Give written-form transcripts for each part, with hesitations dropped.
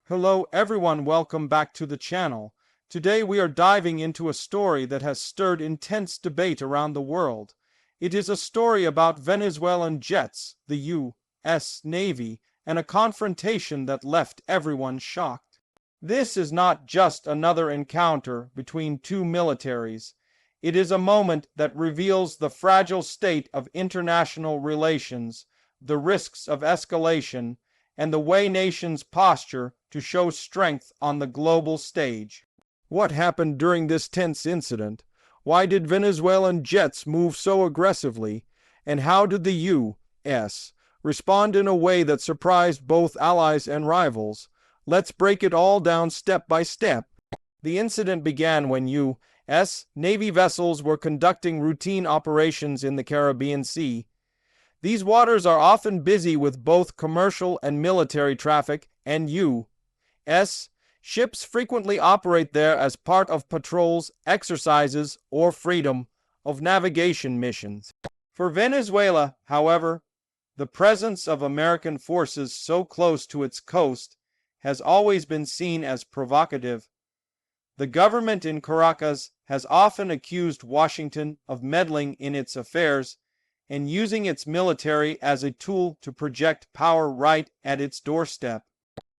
Hello everyone, welcome back to the channel. Today we are diving into a story that has stirred intense debate around the world. It is a story about Venezuelan jets, the U.S. Navy, and a confrontation that left everyone shocked. This is not just another encounter between two militaries. It is a moment that reveals the fragile state of international relations, the risks of escalation, and the way nations posture to show strength on the global stage. What happened during this tense incident? Why did Venezuelan jets move so aggressively? And how did the U.S. respond in a way that surprised both allies and rivals? Let's break it all down step by step. The incident began when U.S. Navy vessels were conducting routine operations in the Caribbean Sea. These waters are often busy with both commercial and military traffic, and U.S. ships frequently operate there as part of patrols, exercises, or freedom of navigation missions. For Venezuela, however, the presence of American forces so close to its coast has always been seen as provocative. The government in Caracas has often accused Washington of meddling in its affairs and using its military as a tool to project power right at its doorstep.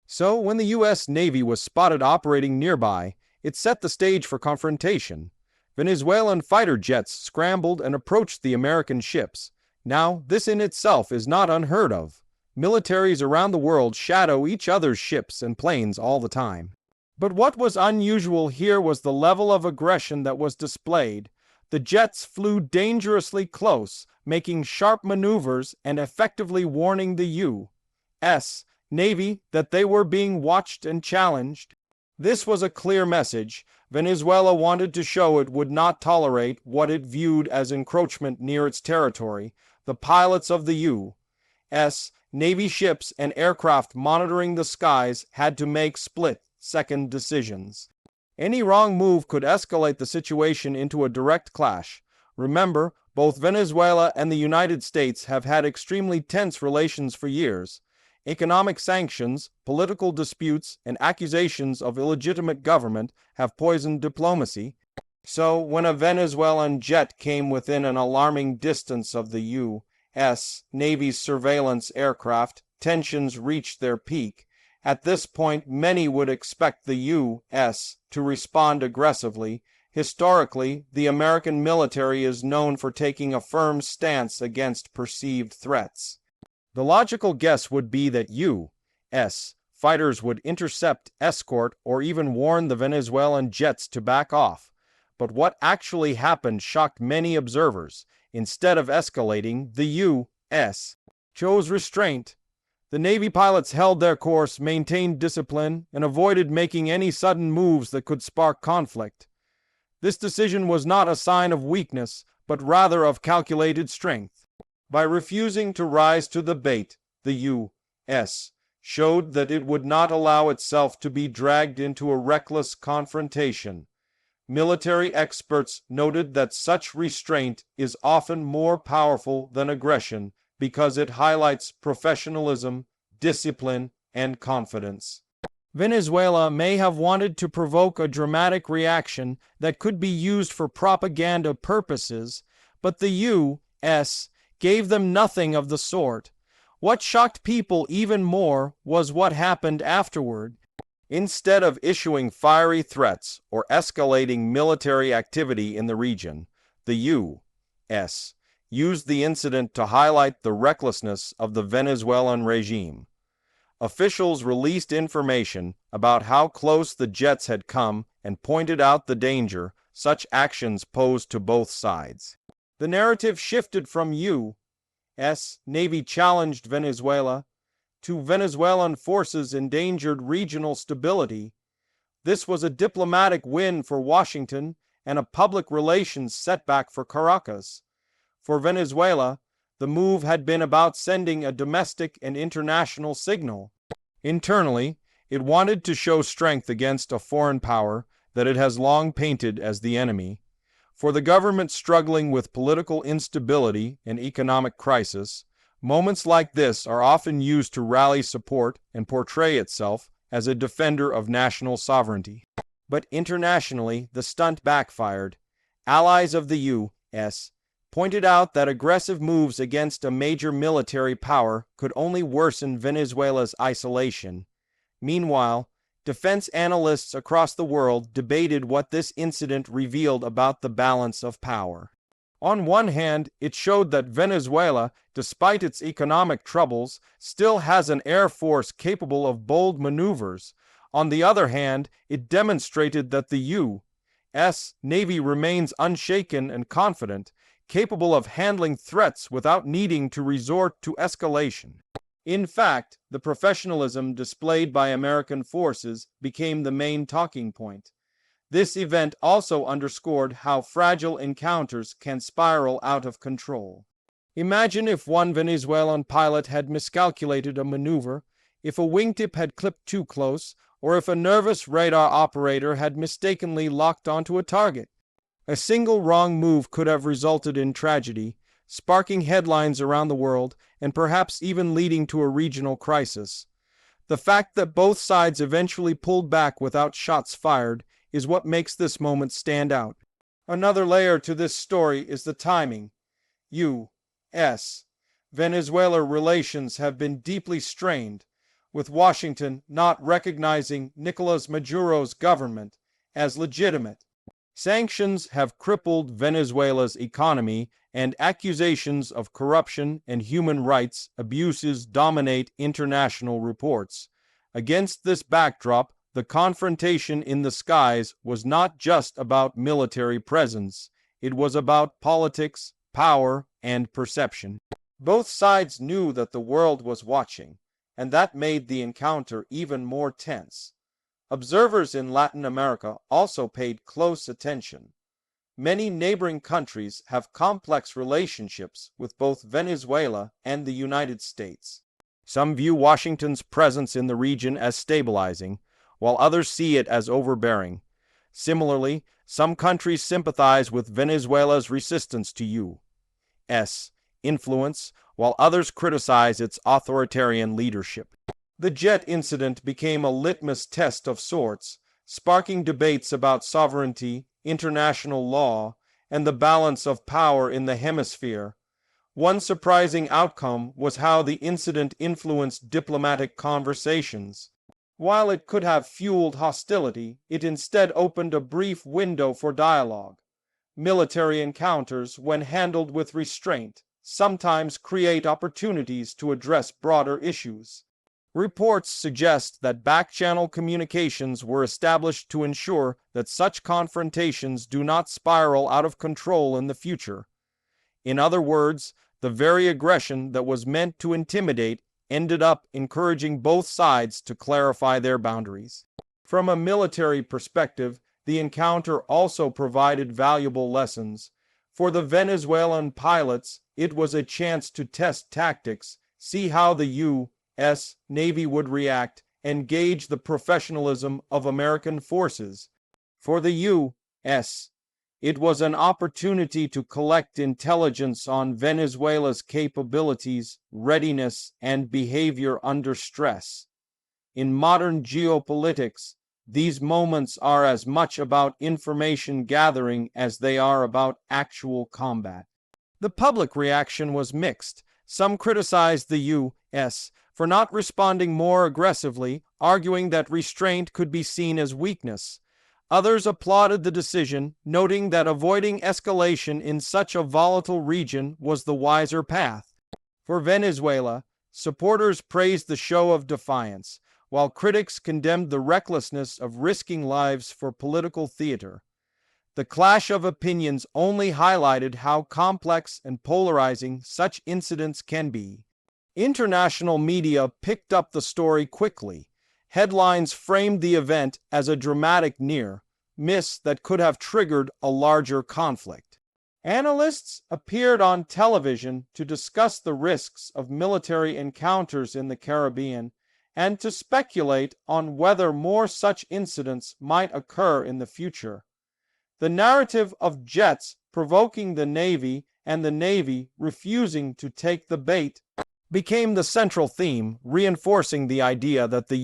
So, when the U.S. Navy was spotted operating nearby, it set the stage for confrontation. Venezuelan fighter jets scrambled and approached the American ships. Now, this in itself is not unheard of. Militaries around the world shadow each other's ships and planes all the time. But what was unusual here was the level of aggression that was displayed. The jets flew dangerously close, making sharp maneuvers and effectively warning the U.S. Navy that they were being watched and challenged. This was a clear message. Venezuela wanted to show it would not tolerate what it viewed as encroachment near its territory. The pilots of the U.S. Navy ships and aircraft monitoring the skies had to make split-second decisions. Any wrong move could escalate the situation into a direct clash. Remember, both Venezuela and the United States have had extremely tense relations for years. Economic sanctions, political disputes, and accusations of illegitimate government have poisoned diplomacy. So, when a Venezuelan jet came within an alarming distance of the U.S. Navy's surveillance aircraft, tensions reached their peak. At this point, many would expect the U.S. to respond aggressively. Historically, the American military is known for taking a firm stance against perceived threats. The logical guess would be that U.S. fighters would intercept, escort, or even warn the Venezuelan jets to back off. But what actually happened shocked many observers. Instead of escalating, the U.S. chose restraint. The Navy pilots held their course, maintained discipline, and avoided making any sudden moves that could spark conflict. This decision was not a sign of weakness, but rather of calculated strength. By refusing to rise to the bait, the U.S. showed that it would not allow itself to be dragged into a reckless confrontation. Military experts noted that such restraint is often more powerful than aggression, because it highlights professionalism, discipline, and confidence. Venezuela may have wanted to provoke a dramatic reaction that could be used for propaganda purposes, but the U.S. gave them nothing of the sort. What shocked people even more was what happened afterward. Instead of issuing fiery threats or escalating military activity in the region, the U.S. used the incident to highlight the recklessness of the Venezuelan regime. Officials released information about how close the jets had come and pointed out the danger such actions posed to both sides. The narrative shifted from U.S. Navy challenged Venezuela to Venezuelan forces endangered regional stability. This was a diplomatic win for Washington and a public relations setback for Caracas. For Venezuela, the move had been about sending a domestic and international signal. Internally, it wanted to show strength against a foreign power that it has long painted as the enemy. For the government struggling with political instability and economic crisis, moments like this are often used to rally support and portray itself as a defender of national sovereignty. But internationally, the stunt backfired. Allies of the U.S. pointed out that aggressive moves against a major military power could only worsen Venezuela's isolation. Meanwhile, defense analysts across the world debated what this incident revealed about the balance of power. On one hand, it showed that Venezuela, despite its economic troubles, still has an air force capable of bold maneuvers. On the other hand, it demonstrated that the U.S. Navy remains unshaken and confident, capable of handling threats without needing to resort to escalation. In fact, the professionalism displayed by American forces became the main talking point. This event also underscored how fragile encounters can spiral out of control. Imagine if one Venezuelan pilot had miscalculated a maneuver, if a wingtip had clipped too close, or if a nervous radar operator had mistakenly locked onto a target. A single wrong move could have resulted in tragedy, sparking headlines around the world, and perhaps even leading to a regional crisis. The fact that both sides eventually pulled back without shots fired is what makes this moment stand out. Another layer to this story is the timing. U.S. Venezuela relations have been deeply strained, with Washington not recognizing Nicolas Maduro's government as legitimate. Sanctions have crippled Venezuela's economy, and accusations of corruption and human rights abuses dominate international reports. Against this backdrop, the confrontation in the skies was not just about military presence. It was about politics, power, and perception. Both sides knew that the world was watching, and that made the encounter even more tense. Observers in Latin America also paid close attention. Many neighboring countries have complex relationships with both Venezuela and the United States. Some view Washington's presence in the region as stabilizing, while others see it as overbearing. Similarly, some countries sympathize with Venezuela's resistance to U.S. influence, while others criticize its authoritarian leadership. The jet incident became a litmus test of sorts, sparking debates about sovereignty, international law, and the balance of power in the hemisphere. One surprising outcome was how the incident influenced diplomatic conversations. While it could have fueled hostility, it instead opened a brief window for dialogue. Military encounters, when handled with restraint, sometimes create opportunities to address broader issues. Reports suggest that back-channel communications were established to ensure that such confrontations do not spiral out of control in the future. In other words, the very aggression that was meant to intimidate ended up encouraging both sides to clarify their boundaries. From a military perspective, the encounter also provided valuable lessons. For the Venezuelan pilots, it was a chance to test tactics, see how the U.S. Navy would react, and gauge the professionalism of American forces. For the U.S., it was an opportunity to collect intelligence on Venezuela's capabilities, readiness, and behavior under stress. In modern geopolitics, these moments are as much about information gathering as they are about actual combat. The public reaction was mixed. Some criticized the U.S. for not responding more aggressively, arguing that restraint could be seen as weakness. Others applauded the decision, noting that avoiding escalation in such a volatile region was the wiser path. For Venezuela, supporters praised the show of defiance, while critics condemned the recklessness of risking lives for political theater. The clash of opinions only highlighted how complex and polarizing such incidents can be. International media picked up the story quickly. Headlines framed the event as a dramatic near-miss that could have triggered a larger conflict. Analysts appeared on television to discuss the risks of military encounters in the Caribbean and to speculate on whether more such incidents might occur in the future. The narrative of jets provoking the Navy and the Navy refusing to take the bait became the central theme, reinforcing the idea that the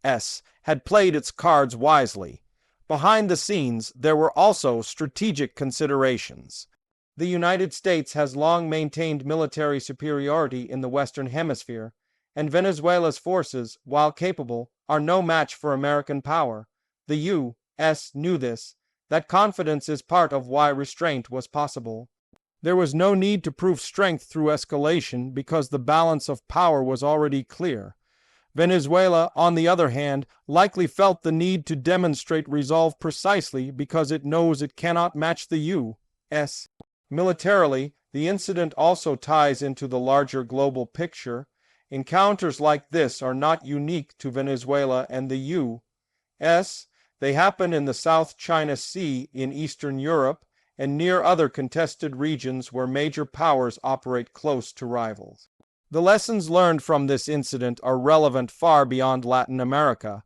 U.S. had played its cards wisely. Behind the scenes, there were also strategic considerations. The United States has long maintained military superiority in the Western Hemisphere, and Venezuela's forces, while capable, are no match for American power. The U.S. knew this. That confidence is part of why restraint was possible. There was no need to prove strength through escalation because the balance of power was already clear. Venezuela, on the other hand, likely felt the need to demonstrate resolve precisely because it knows it cannot match the U.S. Militarily, the incident also ties into the larger global picture. Encounters like this are not unique to Venezuela and the U.S. They happen in the South China Sea, in Eastern Europe, and near other contested regions where major powers operate close to rivals. The lessons learned from this incident are relevant far beyond Latin America.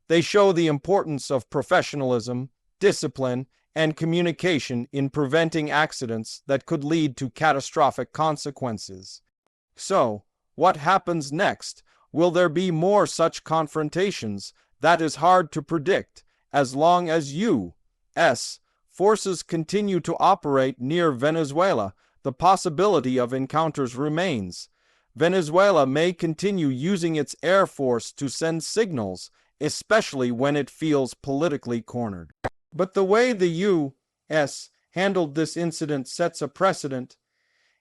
They show the importance of professionalism, discipline, and communication in preventing accidents that could lead to catastrophic consequences. So, what happens next? Will there be more such confrontations? That is hard to predict. As long as U.S. forces continue to operate near Venezuela, the possibility of encounters remains. Venezuela may continue using its air force to send signals, especially when it feels politically cornered. But the way the U.S. handled this incident sets a precedent.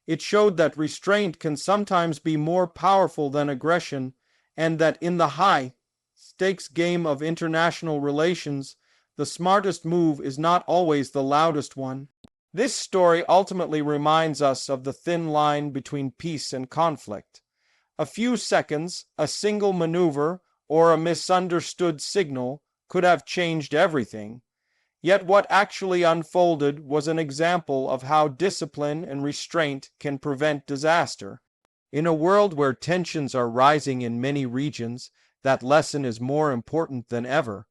It showed that restraint can sometimes be more powerful than aggression, and that in the high-stakes game of international relations, the smartest move is not always the loudest one. This story ultimately reminds us of the thin line between peace and conflict. A few seconds, a single maneuver, or a misunderstood signal could have changed everything. Yet what actually unfolded was an example of how discipline and restraint can prevent disaster. In a world where tensions are rising in many regions, that lesson is more important than ever.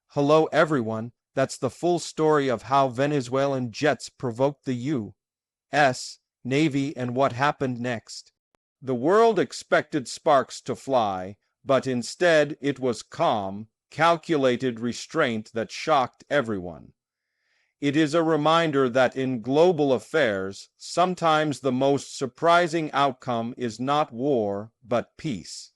Hello everyone, that's the full story of how Venezuelan jets provoked the U.S. Navy and what happened next. The world expected sparks to fly, but instead it was calm, calculated restraint that shocked everyone. It is a reminder that in global affairs, sometimes the most surprising outcome is not war, but peace.